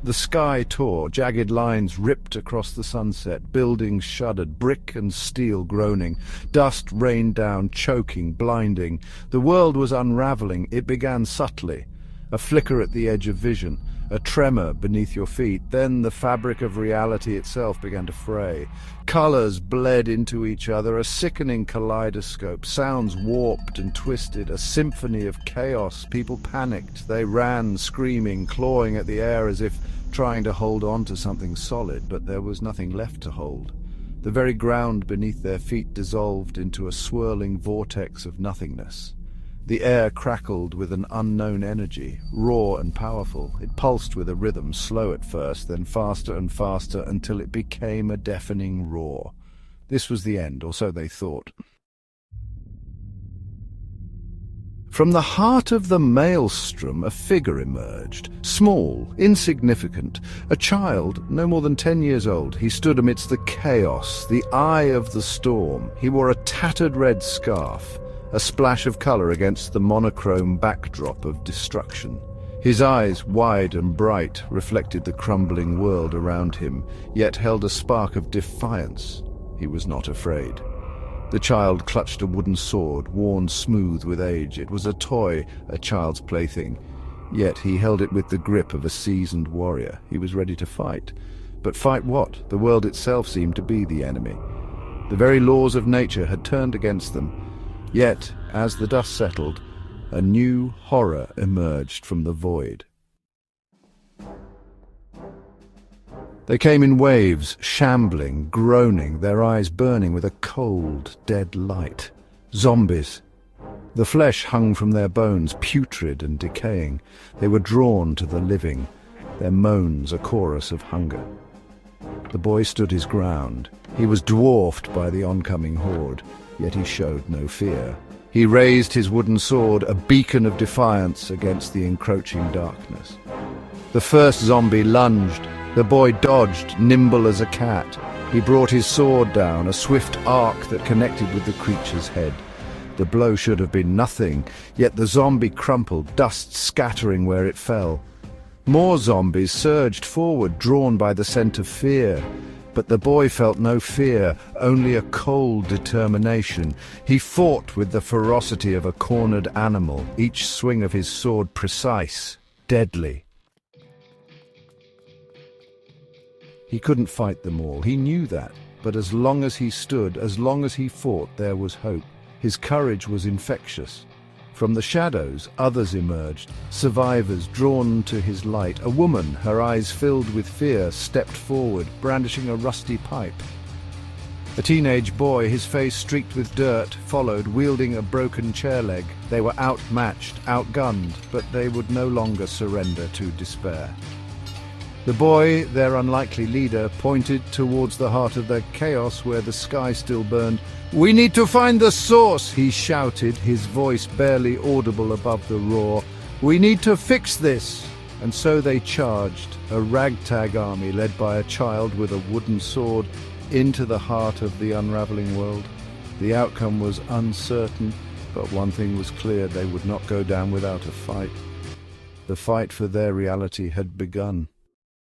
The sky tore, jagged lines ripped across the sunset, buildings shuddered, brick and steel groaning, dust rained down, choking, blinding. The world was unraveling. It began subtly, a flicker at the edge of vision, a tremor beneath your feet. Then the fabric of reality itself began to fray. Colors bled into each other, a sickening kaleidoscope. Sounds warped and twisted, a symphony of chaos. People panicked. They ran, screaming, clawing at the air as if trying to hold on to something solid, but there was nothing left to hold. The very ground beneath their feet dissolved into a swirling vortex of nothingness. The air crackled with an unknown energy, raw and powerful. It pulsed with a rhythm, slow at first, then faster and faster, until it became a deafening roar. This was the end, or so they thought. From the heart of the maelstrom, a figure emerged, small, insignificant, a child, no more than 10 years old. He stood amidst the chaos, the eye of the storm. He wore a tattered red scarf, a splash of color against the monochrome backdrop of destruction. His eyes, wide and bright, reflected the crumbling world around him, yet held a spark of defiance. He was not afraid. The child clutched a wooden sword, worn smooth with age. It was a toy, a child's plaything. Yet he held it with the grip of a seasoned warrior. He was ready to fight. But fight what? The world itself seemed to be the enemy. The very laws of nature had turned against them. Yet, as the dust settled, a new horror emerged from the void. They came in waves, shambling, groaning, their eyes burning with a cold, dead light. Zombies. The flesh hung from their bones, putrid and decaying. They were drawn to the living, their moans a chorus of hunger. The boy stood his ground. He was dwarfed by the oncoming horde, yet he showed no fear. He raised his wooden sword, a beacon of defiance against the encroaching darkness. The first zombie lunged. The boy dodged, nimble as a cat. He brought his sword down, a swift arc that connected with the creature's head. The blow should have been nothing, yet the zombie crumpled, dust scattering where it fell. More zombies surged forward, drawn by the scent of fear. But the boy felt no fear, only a cold determination. He fought with the ferocity of a cornered animal, each swing of his sword precise, deadly. He couldn't fight them all, he knew that, but as long as he stood, as long as he fought, there was hope. His courage was infectious. From the shadows, others emerged, survivors drawn to his light. A woman, her eyes filled with fear, stepped forward, brandishing a rusty pipe. A teenage boy, his face streaked with dirt, followed, wielding a broken chair leg. They were outmatched, outgunned, but they would no longer surrender to despair. The boy, their unlikely leader, pointed towards the heart of the chaos where the sky still burned. "We need to find the source," he shouted, his voice barely audible above the roar. "We need to fix this." And so they charged, a ragtag army led by a child with a wooden sword, into the heart of the unraveling world. The outcome was uncertain, but one thing was clear: they would not go down without a fight. The fight for their reality had begun.